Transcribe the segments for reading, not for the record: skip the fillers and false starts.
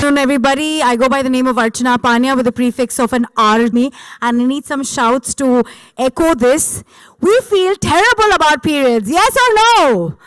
afternoon, everybody. I go by the name of Archana Pania with the prefix of an army, and I need some shouts to echo this. We feel terrible about periods, yes or no?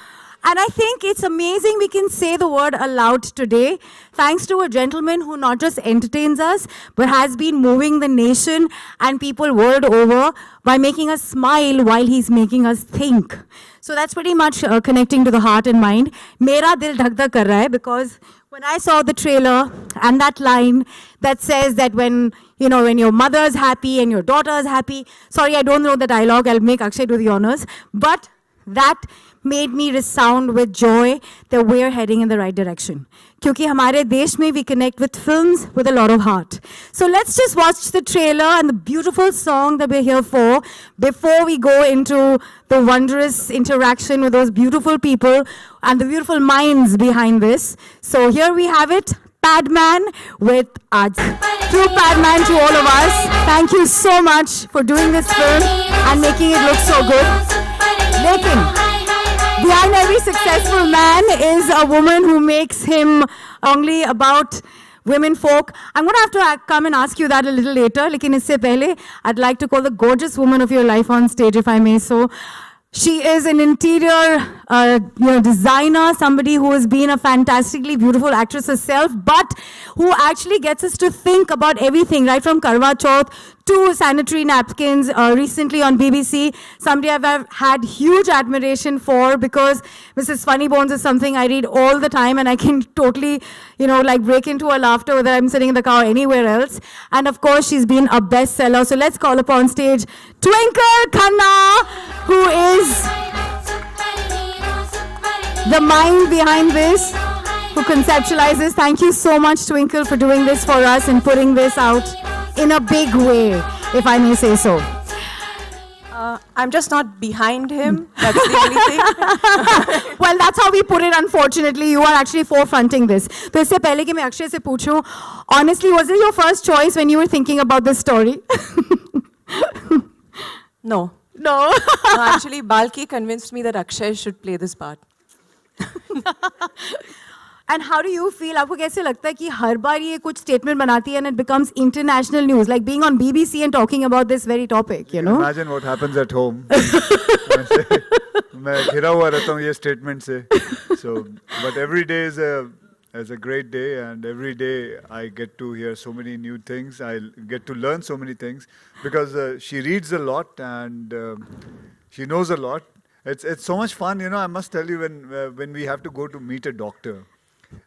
And I think it's amazing we can say the word aloud today, thanks to a gentleman who not just entertains us, but has been moving the nation and people world over by making us smile while he's making us think. So that's pretty much connecting to the heart and mind. Mera dil dhak dhak kar raha hai, because when I saw the trailer and that line that says that when your mother's happy and your daughter's happy, sorry, I don't know the dialogue, I'll make Akshay do the honors, but that made me resound with joy that we're heading in the right direction. Kyunki hamare desh mein we connect with films with a lot of heart. So let's just watch the trailer and the beautiful song that we're here for before we go into the wondrous interaction with those beautiful people and the beautiful minds behind this. So here we have it, Padman with Aaj. To Padman, to all of us, thank you so much for doing this film and making it look so good. Lekin, behind every successful man is a woman who makes him only about women folk. I'm going to have to come and ask you that a little later. Lekin isse pehle, I'd like to call the gorgeous woman of your life on stage, if I may so. She is an interior designer, somebody who has been a fantastically beautiful actress herself, but who actually gets us to think about everything, right from Karwa Chauth to sanitary napkins, recently on BBC. Somebody I've had huge admiration for, because Mrs. Funny Bones is something I read all the time and I can totally, break into a laughter whether I'm sitting in the car or anywhere else. And of course, she's been a bestseller. So let's call upon stage Twinkle Khanna, who is the mind behind this, who conceptualizes. Thank you so much, Twinkle, for doing this for us and putting this out in a big way, if I may say so. I'm just not behind him. That's the only thing. Well, that's how we put it, unfortunately. You are actually forefronting this. So, इससे पहले कि मैं अक्षय से पूछूं, honestly, was it your first choice when you were thinking about this story? No. No? No, actually, Balki convinced me that Akshay should play this part. And how do you feel? आपको कैसे लगता है कि हर बार ये कुछ statement बनाती है and it becomes international news, like being on BBC and talking about this very topic, you know? Imagine what happens at home. मैं घिरा हुआ रहता हूँ ये statement से. So, but every day is a great day, and every day I get to hear so many new things. I get to learn so many things because she reads a lot and she knows a lot. It's so much fun, I must tell you, when we have to go to meet a doctor.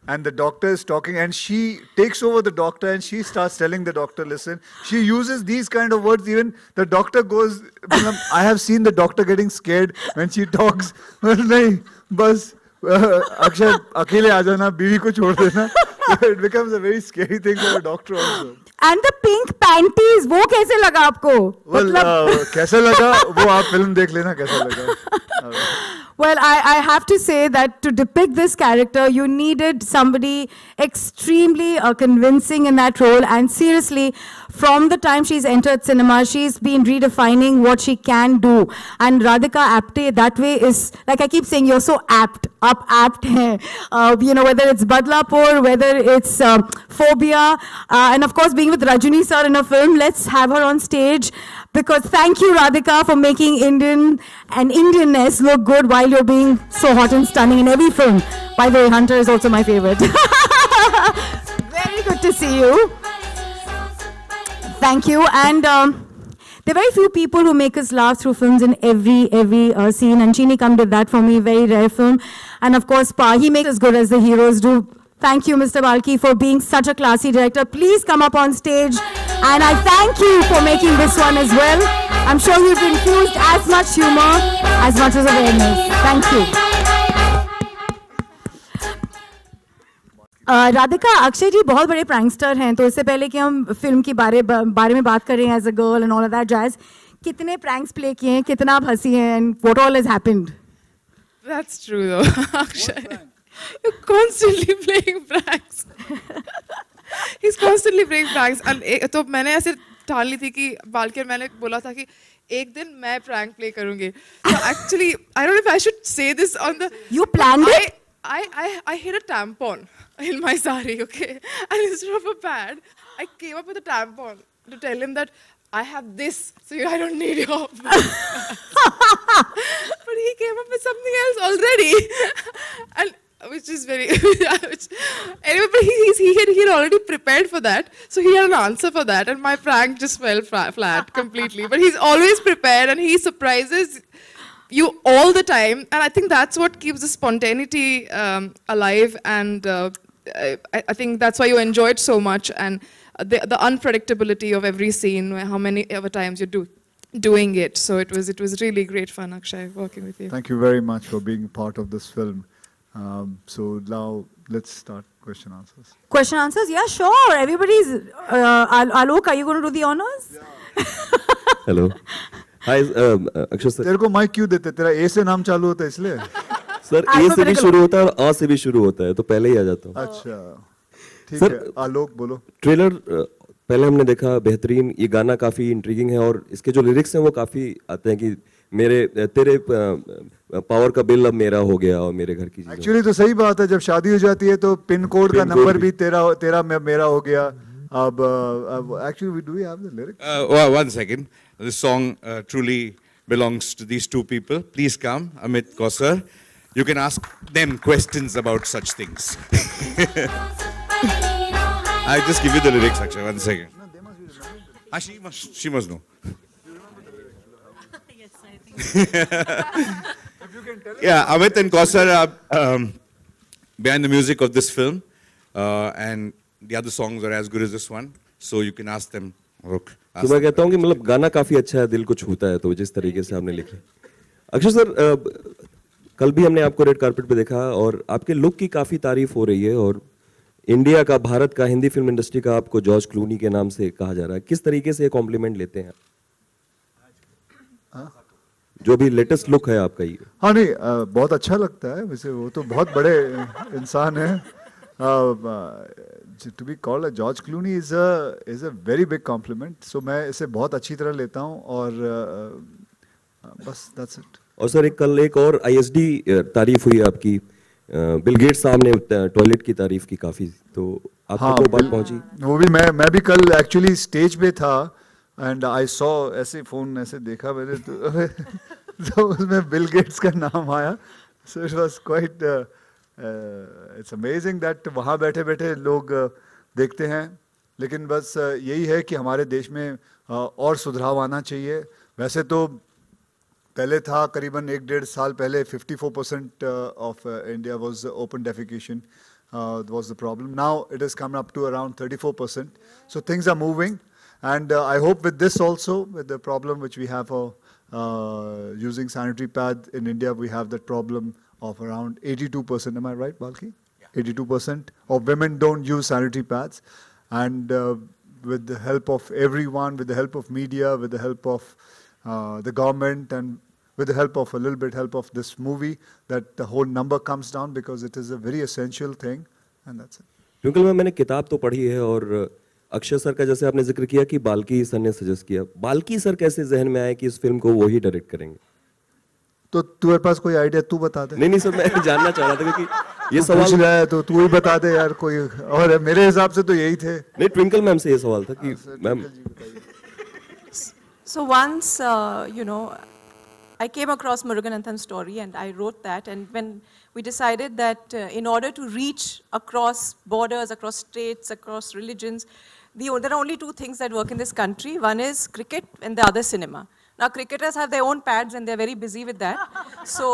And the doctor is talking and she takes over the doctor and she starts telling the doctor, listen, she uses these kind of words. Even the doctor goes, I have seen the doctor getting scared when she talks. Nahi, bas, Akshay, akele aa jana, biwi ko chhod dena. It becomes a very scary thing for a doctor also. And the pink panties, वो कैसे लगा आपको? Well, कैसा लगा वो आप film देख लेना कैसा लगा. Well, I have to say that to depict this character, you needed somebody extremely convincing in that role. And seriously, from the time she's entered cinema, she's been redefining what she can do. And Radhika Apte, that way is, like I keep saying, you're so apt. Hai. Whether it's Badlapur, whether it's Phobia, and of course being with Rajini sir in a film, let's have her on stage. Because thank you, Radhika, for making Indian and Indianness look good while you're being so hot and stunning in every film. By the way, Hunter is also my favorite. Very good to see you. Thank you. And there are very few people who make us laugh through films in every scene. And Chini Kam did that for me, very rare film. And of course, Pa, he makes us good as the heroes do. Thank you, Mr. Balki, for being such a classy director. Please come up on stage. And I thank you for making this one as well. I'm sure you've infused as much humor, as much as awareness. Thank you. Radhika, Akshay ji बहुत बड़े prankster हैं, तो इससे पहले कि हम film की बारे में बात करें as a girl and all of that jazz, कितने pranks play किए हैं, कितना आप हंसी हैं, and what all has happened? That's true though, Akshay. You're constantly playing pranks. He's constantly playing pranks. And तो मैंने ऐसे ठान ली थी कि बालकर मैंने बोला था कि एक दिन मैं prank play करूँगी. So actually, I don't know if I should say this on the. You planned it? I hid a tampon. in my sari, okay? And instead of a pad, I came up with a tampon to tell him that I have this, so I don't need your pad. But he came up with something else already. And which is very, anyway, but he had already prepared for that, so he had an answer for that, and my prank just fell flat completely. But he's always prepared, and he surprises you all the time, and I think that's what keeps the spontaneity alive, and I think that's why you enjoy it so much, and the unpredictability of every scene, how many ever times you're doing it. So it was really great fun, Akshay, working with you. Thank you very much for being part of this film. So now let's start question answers. Question answers? Yeah, sure. Everybody's. Alok, are you going to do the honors? Hello. Hi, Akshay sir. तेरे को mic क्यों देते? तेरा ए से नाम चालू होता है इसलिए? सर ए से भी शुरू होता है और आ से भी शुरू होता है, तो पहले ही आ जाता हूँ. अच्छा, ठीक है. आलोक बोलो. ट्रेलर पहले हमने देखा, बेहतरीन. ये गाना काफी इंट्रिगिंग है और इसके जो लिरिक्स हैं वो काफी आते हैं कि तेरे पावर का बिल अब मेरा हो गया और मेरे घर की चीज़ें. एक्चुअली तो सही बात है, जब शादी हो जाती है तो पिन कोड का नंबर भी तेरा मेरा हो गया. अब actually do we have the lyrics? One second. This song truly belongs to these two people. Please come, Amit Kausar. You can ask them questions about such things. I'll just give you the lyrics, actually. 1 second. No, they must be remembering. She must know. Yes, I think. Yeah, Amit and Kausar are behind the music of this film, and the other songs are as good as this one. So you can ask them. तो मैं कहता हूँ कि मतलब गाना काफी अच्छा है, दिल को छूता है, तो जिस तरीके से आपने लिखे. अक्षय सर, कल भी हमने आपको रेड कारपेट पे देखा और आपके लुक की काफी तारीफ हो रही है और इंडिया का, भारत का, हिंदी फिल्म इंडस्ट्री का आपको जॉर्ज क्लूनी के नाम से कहा जा रहा है. किस तरीके से ये कॉम्प्लीमेंट लेते हैं? जो भी लेटेस्ट लुक है आपका ये. हाँ नहीं, बहुत अच्छा लगता है वैसे. वो तो बहुत बड़े इंसान है. To be called a George Clooney is a very big compliment. So मैं इसे बहुत अच्छी तरह लेता हूँ और बस that's it. और सर कल एक और ISD तारीफ हुई आपकी, बिल गेट्स साहब ने टॉयलेट की तारीफ की काफी, तो आपको हाँ, बात पहुंची? वो भी मैं भी कल एक्चुअली स्टेज पे था एंड आई सॉ ऐसे फोन ऐसे देखा मैंने तो उसमें बिल गेट्स का नाम आया. So it was quite it's amazing that वहाँ बैठे बैठे लोग देखते हैं. लेकिन बस यही है कि हमारे देश में और सुधार आना चाहिए. वैसे तो पहले था करीबन 1-1.5 साल पहले 54% of India was open defecation was the problem. Now it has come up to around 34%. So things are moving, and I hope with this also, with the problem which we have for using sanitary pads in India, we have that problem of around 82%. Am I right, Balki? Yeah. 82% of women don't use sanitary pads, and with the help of everyone, with the help of media, with the help of the government, and with the help of a little bit help of this movie, that the whole number comes down because it is a very essential thing, and that's it. Twinkle मैंने किताब तो पढ़ी है और Akshay sir का जैसे आपने जिक्र किया कि बाल्की सर ने सजेस्ट किया, बाल्की सर कैसे जहन में आए कि इस फिल्म को वो ही डायरेक्ट करेंगे? तो तुम्हारे पास कोई आइडिया तू बता दे. नहीं सर, मैं जानना चाह रहा था क्योंकि ये सवाल पूछ रहा है तो तू ही बता दे यार कोई, और मेरे हिसाब से तो यही थे. नहीं, ट्विंकल मैम से ये सवाल था कि ma'am. So once, I came across Muruganathan's story and I wrote that, and when we decided that in order to reach across borders, across states, across religions, there are only two things that work in this country. One is cricket and the other cinema. Now cricketers have their own pads and they're very busy with that. So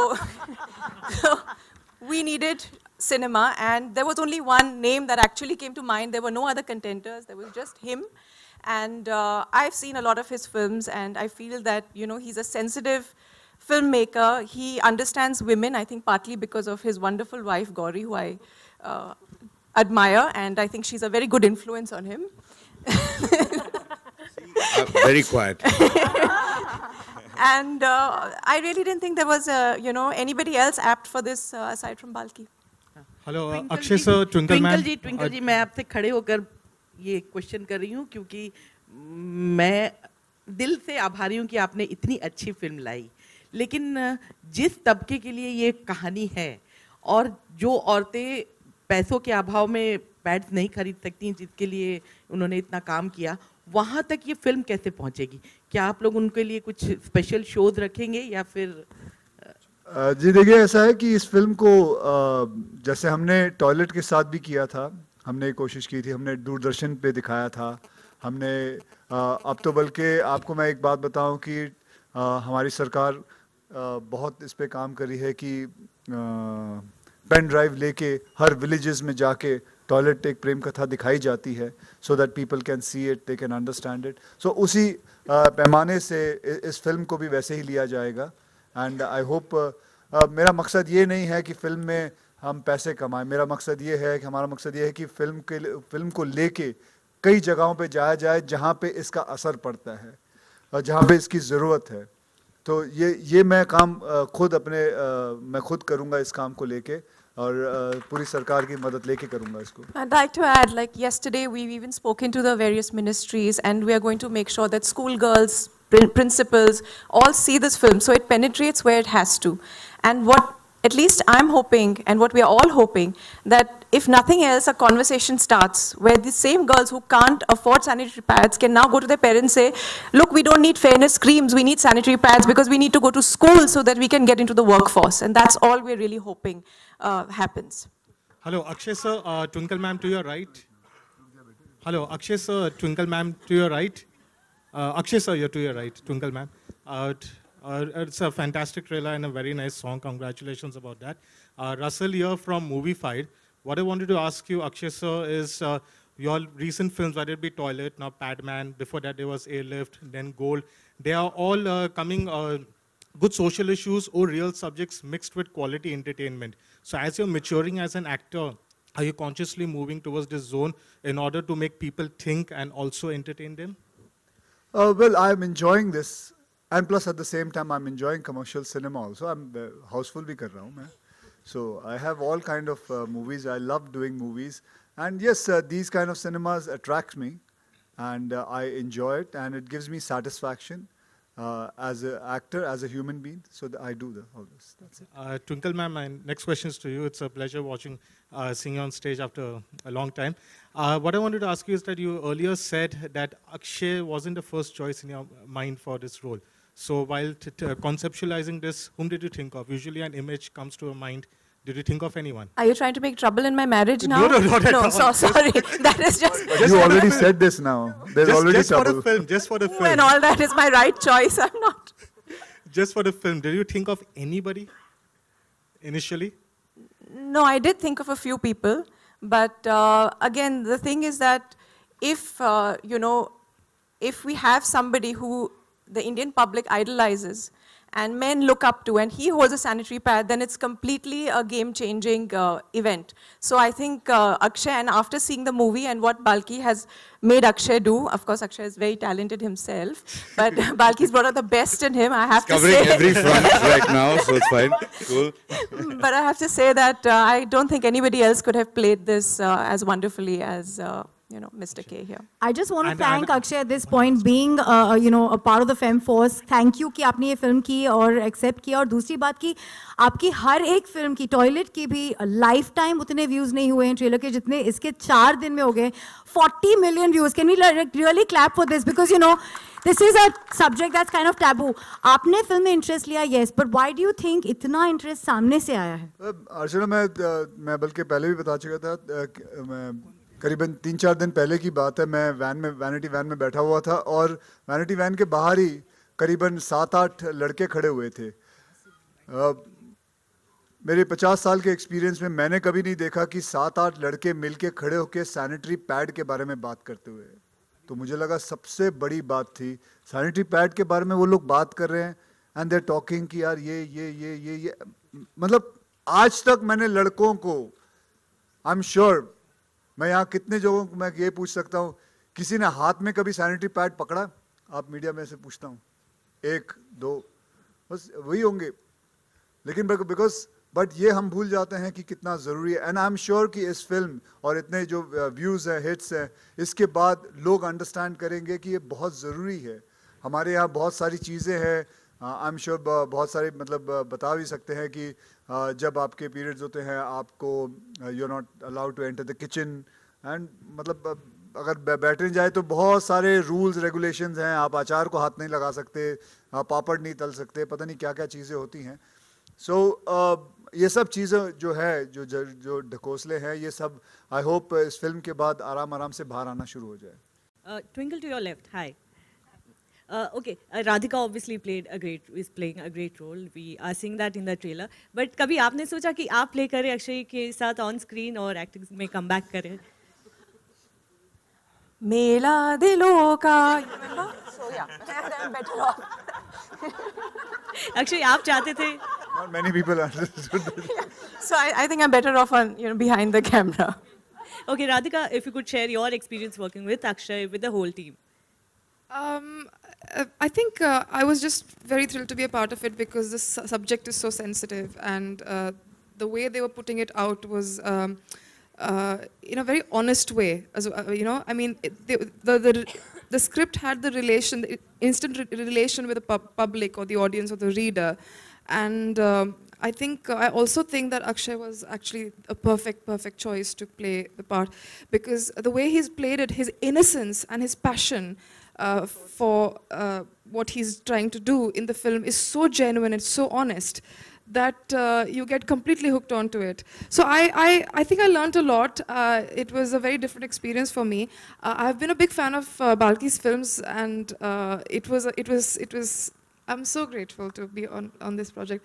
we needed cinema, and there was only one name that actually came to mind. There were no other contenders, there was just him. And I've seen a lot of his films, and I feel that, he's a sensitive filmmaker. He understands women, I think partly because of his wonderful wife, Gauri, who I admire, and I think she's a very good influence on him. Very quiet. And I really didn't think there was, anybody else apt for this aside from Balki. Hello, Akshay sir, Twinkle ma'am. Twinkle ji, मैं आपसे खड़े होकर ये question कर रही हूँ क्योंकि मैं दिल से आभारी हूँ कि आपने इतनी अच्छी फिल्म लाई, लेकिन जिस तबके के लिए ये कहानी है और जो औरतें पैसों के अभाव में पैड्स नहीं खरीद सकती, जिसके लिए उन्होंने इतना काम किया, वहाँ तक ये फिल्म कैसे पहुँचेगी? क्या आप लोग उनके लिए कुछ स्पेशल शोज रखेंगे या फिर? जी देखिए, ऐसा है कि इस फिल्म को जैसे हमने टॉयलेट के साथ भी किया था, हमने कोशिश की थी, हमने दूरदर्शन पे दिखाया था, हमने अब तो बल्कि आपको मैं एक बात बताऊं कि हमारी सरकार बहुत इस पे काम करी है कि पेन ड्राइव लेके हर विलेजेस में जाके टॉयलेट एक प्रेम कथा दिखाई जाती है, so that people can see it, they can understand it. सो उसी पैमाने से इस फिल्म को भी वैसे ही लिया जाएगा. एंड आई होप, मेरा मकसद ये नहीं है कि फिल्म में हम पैसे कमाएं, मेरा मकसद ये है कि हमारा मकसद ये है कि फिल्म को लेके कई जगहों पे जाया जाए जहाँ पे इसका असर पड़ता है और जहाँ पे इसकी ज़रूरत है. तो ये मैं काम मैं खुद करूँगा इस काम को लेके, और पूरी सरकार की मदद लेके करूँगा इसको. I'd like to add, like yesterday, we've even spoken to the various ministries, and we are going to make sure that schoolgirls, principals, all see this film, so it penetrates where it has to. And what, at least I'm hoping, and what we are all hoping, that if nothing else, a conversation starts where the same girls who can't afford sanitary pads can now go to their parents and say, look, we don't need fairness creams, we need sanitary pads because we need to go to school so that we can get into the workforce. And that's all we're really hoping happens. Hello, Akshay sir, Twinkle ma'am to your right. Hello, Akshay sir, Twinkle ma'am to your right. Akshay sir, you're to your right, Twinkle ma'am. It's a fantastic trailer and a very nice song. Congratulations about that. Russell here from Moviefied. What I wanted to ask you, Akshay sir, is your recent films, whether it be Toilet, now Padman, before that there was Airlift, then Gold. They are all coming good social issues or real subjects mixed with quality entertainment. So as you're maturing as an actor, are you consciously moving towards this zone in order to make people think and also entertain them? Well, I'm enjoying this. And plus, at the same time, I'm enjoying commercial cinema also. I'm houseful bhi kar raha hu main. So I have all kind of movies. I love doing movies. And yes, these kind of cinemas attract me. And I enjoy it. And it gives me satisfaction as an actor, as a human being. So I do all this. That's it. Twinkle ma'am, my next question is to you. It's a pleasure seeing you on stage after a long time. What I wanted to ask you is that you earlier said that Akshay wasn't the first choice in your mind for this role. So while conceptualizing this, whom did you think of? Usually an image comes to your mind. Did you think of anyone? Are you trying to make trouble in my marriage now? No, not at all. So sorry. That is just... You already said this now. There's already trouble. Just for the film. And all that is my right choice. I'm not... Just for the film, did you think of anybody initially? No, I did think of a few people. But again, the thing is that if, if we have somebody who the Indian public idolizes and men look up to, and he holds a sanitary pad, then it's completely a game-changing event. So I think Akshay, and after seeing the movie and what Balki has made Akshay do, of course Akshay is very talented himself, but Balki's brought out the best in him, I have to say. Covering every front right now, so it's fine. Cool. But I have to say that I don't think anybody else could have played this as wonderfully as Mr. K here. I just want to thank Akshay at this point, being a part of the Fem Force. Thank you कि आपने ये film की और accept किया. और दूसरी बात की आपकी हर एक फिल्म की, टॉयलेट की भी लाइफ टाइम उतने व्यूज नहीं हुए हैं ट्रेलर के जितने इसके 4 दिन में हो गए. 40 million views. Can we really clap for this? Because this is a subject that's kind of taboo. आपने फिल्म में इंटरेस्ट लिया, yes, but why do you think इतना इंटरेस्ट सामने से आया है? अर्चना, मैं बल्कि पहले भी बता चुका था. करीबन 3-4 दिन पहले की बात है. मैं वैनिटी वैन में बैठा हुआ था और वैनिटी वैन के बाहर ही करीबन 7-8 लड़के खड़े हुए थे. मेरे 50 साल के एक्सपीरियंस में मैंने कभी नहीं देखा कि 7-8 लड़के मिलके खड़े होकर सैनिटरी पैड के बारे में बात करते हुए. तो मुझे लगा सबसे बड़ी बात थी सैनिटरी पैड के बारे में वो लोग बात कर रहे हैं. एंड देयर टॉकिंग कि यार ये मतलब आज तक मैंने लड़कों को, आई एम श्योर, मैं यहाँ कितने लोगों को मैं ये पूछ सकता हूँ, किसी ने हाथ में कभी सैनिटरी पैड पकड़ा? आप मीडिया में से पूछता हूँ, 1-2 बस वही होंगे. लेकिन बट ये हम भूल जाते हैं कि कितना ज़रूरी है. एंड आई एम श्योर कि इस फिल्म और इतने जो व्यूज़ हैं, हिट्स हैं, इसके बाद लोग अंडरस्टैंड करेंगे कि ये बहुत ज़रूरी है. हमारे यहाँ बहुत सारी चीज़ें हैं आई एम श्योर बहुत सारे मतलब बता भी सकते हैं कि जब आपके पीरियड्स होते हैं आपको you are not allowed to enter the kitchen and मतलब अगर बैठने जाए तो बहुत सारे रूल्स रेगुलेशंस हैं. आप अचार को हाथ नहीं लगा सकते, आप पापड़ नहीं तल सकते, पता नहीं क्या क्या चीज़ें होती हैं. सो ये सब चीज़ें जो है जो ढकोसले हैं ये सब आई होप इस फिल्म के बाद आराम आराम से बाहर आना शुरू हो जाए. Twinkle to your left. Hi. Okay, Radhika obviously is playing a great role. We are seeing that in the trailer. But कभी आपने सोचा कि आप play करें अक्षय के साथ on screen और acting में come back करें? मेला दिलों का. Remember? So yeah, I'm better off. Akshay आप चाहते थे? Not many people understood this. Yeah. So I think I'm better off on behind the camera. Okay, Radhika, if you could share your experience working with Akshay, with the whole team. I think I was just very thrilled to be a part of it because this subject is so sensitive, and the way they were putting it out was in a very honest way. As I mean, the script had the instant relation with the public or the audience or the reader, and I think I also think that Akshay was actually a perfect choice to play the part, because the way he's played it, his innocence and his passion for what he's trying to do in the film is so genuine and so honest that you get completely hooked onto it. So I think I learned a lot. It was a very different experience for me. I've been a big fan of Balki's films, and it was. I'm so grateful to be on this project,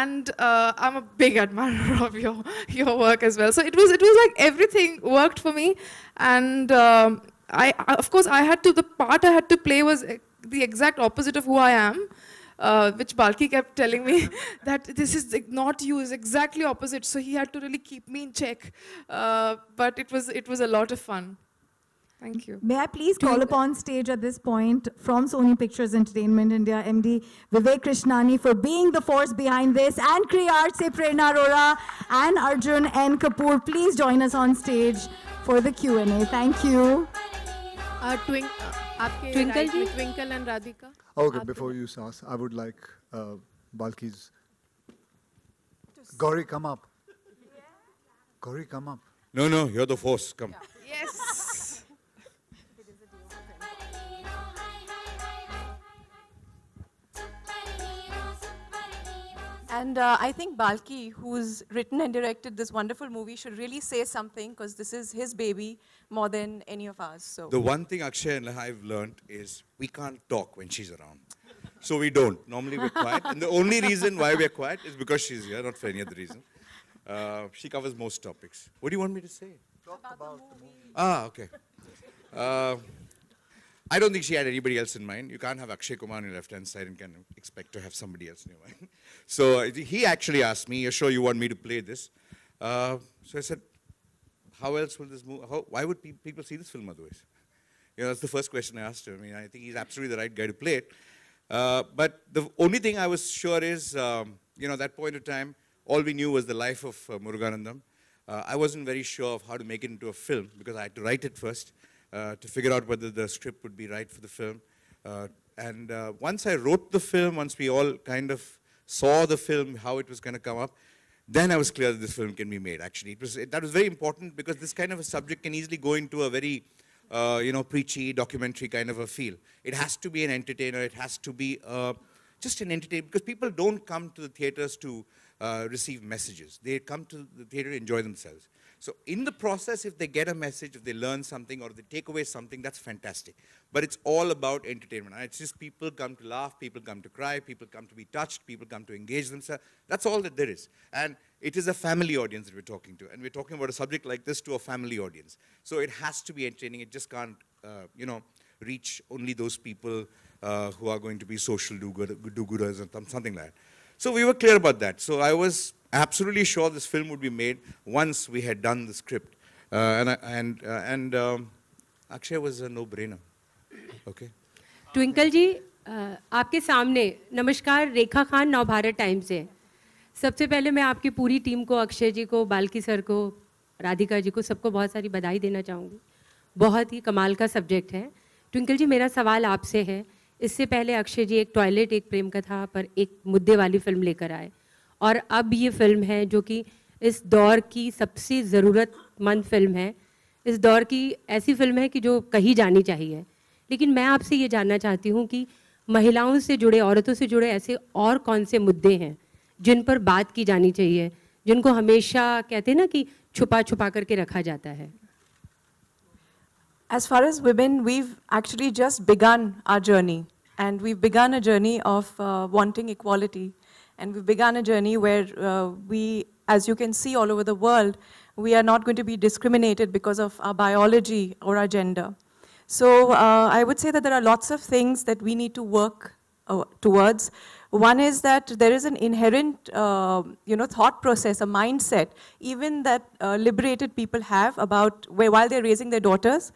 and I'm a big admirer of your work as well. So it was like everything worked for me, and of course the part I had to play was the exact opposite of who I am. Which Balki kept telling me that this is not you, is exactly opposite. So he had to really keep me in check. But it was a lot of fun. Thank you. May I please call upon stage at this point from Sony Pictures Entertainment India MD Vivek Krishnani for being the force behind this, and Kriyart se Prerna Arora and Arjun N. Kapoor. Please join us on stage for the Q&A. Thank you. Twinkle ji? Twinkle and Radhika. Okay, before you ask, I would like Balki's. Gauri, come up. Gauri, come up. No, you're the force. Come. Yes. And I think Balki, who's written and directed this wonderful movie, should really say something, because this is his baby more than any of ours. So The one thing Akshay and I've learned is we can't talk when she's around. So we don't. Normally we're quiet. And the only reason why we're quiet is because she's here, not for any other reason. She covers most topics. What do you want me to say? Talk about the movie. Okay. I don't think she had anybody else in mind. You can't have Akshay Kumar on your left-hand side and can expect to have somebody else in your mind. So he actually asked me, "You're sure you want me to play this?" So I said, "How else will this move? Why would people see this film otherwise?" That's the first question I asked him. I mean, I think he's absolutely the right guy to play it. But the only thing I was sure is, that point of time, all we knew was the life of Muruganandam. I wasn't very sure of how to make it into a film because I had to write it first to figure out whether the script would be right for the film. And once I wrote the film, once we all kind of saw the film, how it was going to come up, then I was clear that this film can be made, actually. That was very important because this kind of a subject can easily go into a very, preachy, documentary kind of a feel. It has to be an entertainer. It has to be just an entertainer, because people don't come to the theaters to receive messages. They come to the theater to enjoy themselves. So in the process, if they get a message, if they learn something, or they take away something, that's fantastic. But it's all about entertainment. It's just people come to laugh, people come to cry, people come to be touched, people come to engage themselves. That's all that there is. And it is a family audience that we're talking to. And we're talking about a subject like this to a family audience. So it has to be entertaining. It just can't, reach only those people who are going to be social do-gooders or something like that. So we were clear about that. So I was absolutely sure this film would be made once we had done the script. And Akshay was a no-brainer. Okay. Twinkle ji, आपके सामने नमस्कार, रेखा Khan, Navbharat times से। सबसे पहले मैं आपकी पूरी team को, अक्षय जी को, बाल्की सर को, राधिका जी को, सबको बहुत सारी बधाई देना चाहूँगी। बहुत ही कमाल का सब्जेक्ट है। ट्विंकल जी, मेरा सवाल आपसे है, इससे पहले अक्षय जी एक टॉयलेट एक प्रेम कथा पर एक मुद्दे वाली फिल्म लेकर आए, और अब ये फिल्म है जो कि इस दौर की सबसे ज़रूरतमंद फिल्म है, इस दौर की ऐसी फिल्म है कि जो कही जानी चाहिए। लेकिन मैं आपसे ये जानना चाहती हूँ कि महिलाओं से जुड़े, औरतों से जुड़े ऐसे और कौन से मुद्दे हैं जिन पर बात की जानी चाहिए, जिनको हमेशा कहते हैं ना कि छुपा छुपा करके रखा जाता है? As far as women, we've actually just begun our journey. And we've begun a journey of wanting equality. And we've begun a journey where we, as you can see all over the world, we are not going to be discriminated because of our biology or our gender. So I would say that there are lots of things that we need to work towards. One is that there is an inherent thought process, a mindset, even that liberated people have about while they're raising their daughters.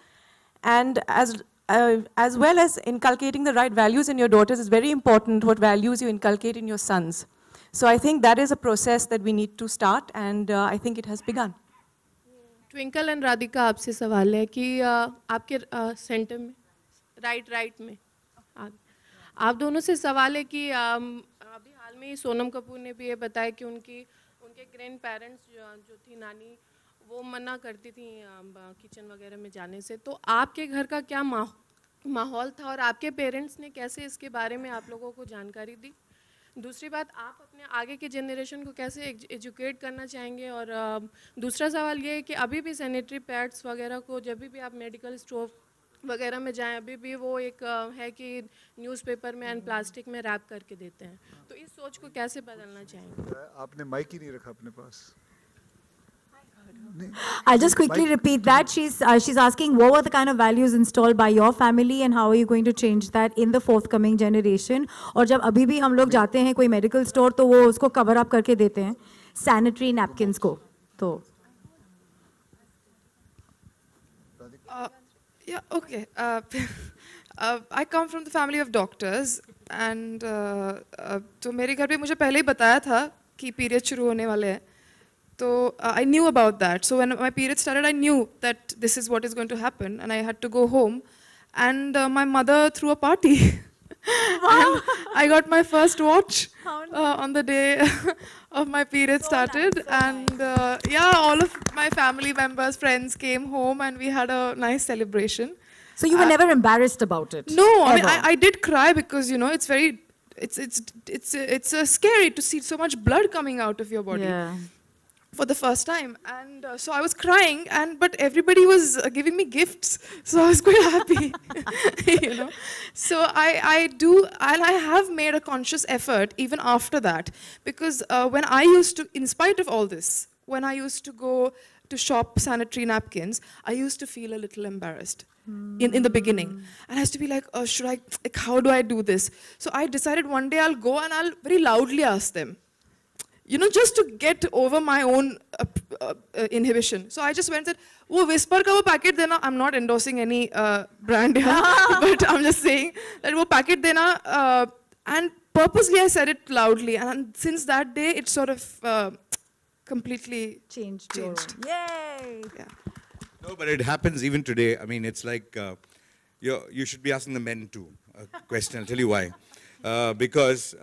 And as well as inculcating the right values in your daughters, is very important what values you inculcate in your sons. So I think that is a process that we need to start, and I think it has begun. Twinkle and Radhika, आपसे सवाल है कि आपके centre में right में आप दोनों से सवाल है कि अभी हाल में ही सोनम कपूर ने भी ये बताया कि उनके ग्रैंड पेरेंट्स जो थी नानी, वो मना करती थी किचन वगैरह में जाने से। तो आपके घर का क्या माहौल था और आपके पेरेंट्स ने कैसे इसके बारे में आप लोगों को जानकारी दी? दूसरी बात, आप अपने आगे के जनरेशन को कैसे एजुकेट करना चाहेंगे? और दूसरा सवाल ये है कि अभी भी सैनिटरी पैड्स वगैरह को जब भी आप मेडिकल स्टोर वगैरह में जाएं, अभी भी वो एक है कि न्यूज़पेपर में एंड प्लास्टिक में रैप करके देते हैं। तो इस सोच को कैसे बदलना चाहेंगे? आपने माइक ही नहीं रखा अपने पास। I'll just quickly repeat that. She's asking what were the kind of values installed by your family and how are you going to change that in the forthcoming generation? और जब अभी भी हम लोग जाते हैं कोई मेडिकल स्टोर तो वो उसको कवर अप करके देते हैं सैनिटरी नैपकिन्स को। तो Yeah, okay. I come from the family of doctors and तो मेरे घर पे मुझे पहले ही बताया था कि पीरियड शुरू होने वाले हैं। So I knew about that. So when my period started, I knew that this is what is going to happen, and I had to go home. And my mother threw a party. And I got my first watch on the day of my period started. And yeah, all of my family members, friends came home, and we had a nice celebration. So you were never embarrassed about it? No, I mean, I did cry because it's very, it's scary to see so much blood coming out of your body. Yeah. For the first time, and so I was crying, but everybody was giving me gifts, so I was quite happy, So I have made a conscious effort even after that, because when I used to, in spite of all this, when I used to go to shop sanitary napkins, I used to feel a little embarrassed in the beginning, and I used to be like, oh, how do I do this? So I decided one day I'll go and I'll very loudly ask them. Just to get over my own inhibition. So I just went and said, "वो Whisper का वो packet देना." I'm not endorsing any brand here, but I'm just saying that वो packet देना. And purposely I said it loudly. And since that day, it sort of completely changed. Yay! Yeah. No, but it happens even today. I mean, it's like you should be asking the men too a question. I'll tell you why. Because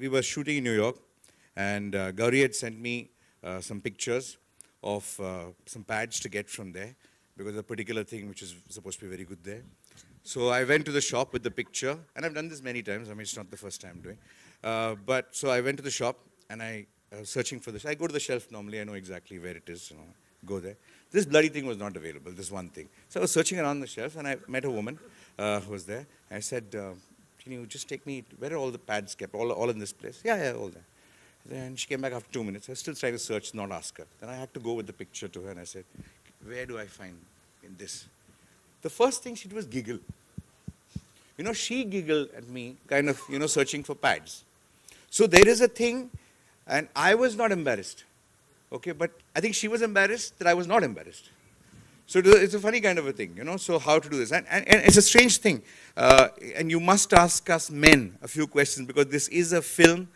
we were shooting in New York, and Gauri had sent me some pictures of some pads to get from there, because a particular thing which is supposed to be very good there. So I went to the shop with the picture, and I've done this many times. I mean, it's not the first time I'm doing. But so I went to the shop, and I was searching for this. I go to the shelf normally. I know exactly where it is. Go there. This bloody thing was not available, this one thing. So I was searching around the shelf, and I met a woman who was there. I said, can you just take me, where are all the pads kept, all in this place? Yeah, all there. Then she came back after 2 minutes. I was still trying to search, not ask her. Then I had to go with the picture to her, and I said, where do I find in this? The first thing she did was giggle. She giggled at me, kind of, searching for pads. So there is a thing, and I was not embarrassed. Okay, but I think she was embarrassed that I was not embarrassed. So it's a funny kind of a thing, so how to do this. And it's a strange thing. And you must ask us men a few questions, because this is a film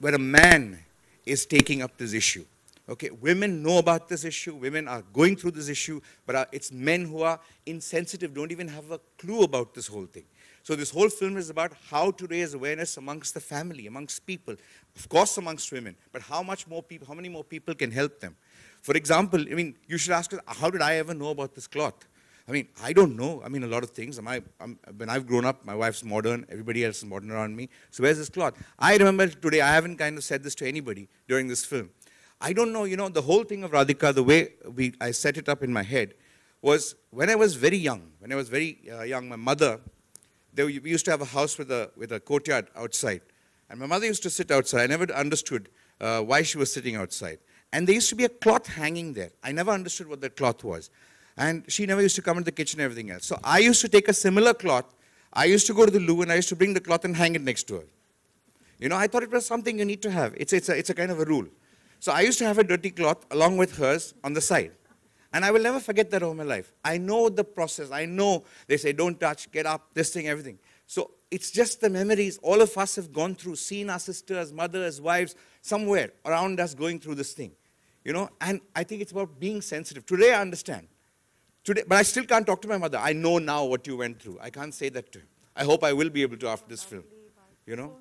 where a man is taking up this issue. Okay, women know about this issue, women are going through this issue, but it's men who are insensitive, don't even have a clue about this whole thing. So this whole film is about how to raise awareness amongst the family, amongst people, of course amongst women, but how many more people can help them. For example, I mean, you should ask us, how did I ever know about this cloth? I mean, I don't know. I mean, a lot of things. When I've grown up, my wife's modern, everybody else is modern around me. So where's this cloth? I remember today, I haven't kind of said this to anybody during this film. I don't know, you know, the whole thing of Radhika, the way I set it up in my head was when I was very young, my mother, we used to have a house with a courtyard outside. And my mother used to sit outside. I never understood why she was sitting outside. And there used to be a cloth hanging there. I never understood what that cloth was. And she never used to come into the kitchen and everything else. So I used to take a similar cloth. I used to go to the loo and I used to bring the cloth and hang it next to her. You know, I thought it was something you need to have. It's a kind of a rule. So I used to have a dirty cloth along with hers on the side. And I will never forget that all my life. I know the process. I know they say, don't touch, get up, this thing, everything. So it's just the memories all of us have gone through, seen our sisters, mothers, wives, somewhere around us going through this thing. You know, and I think it's about being sensitive. Today I understand. Today, but I still can't talk to my mother. I know now what you went through. I can't say that to her. I hope I will be able to after this film. You know?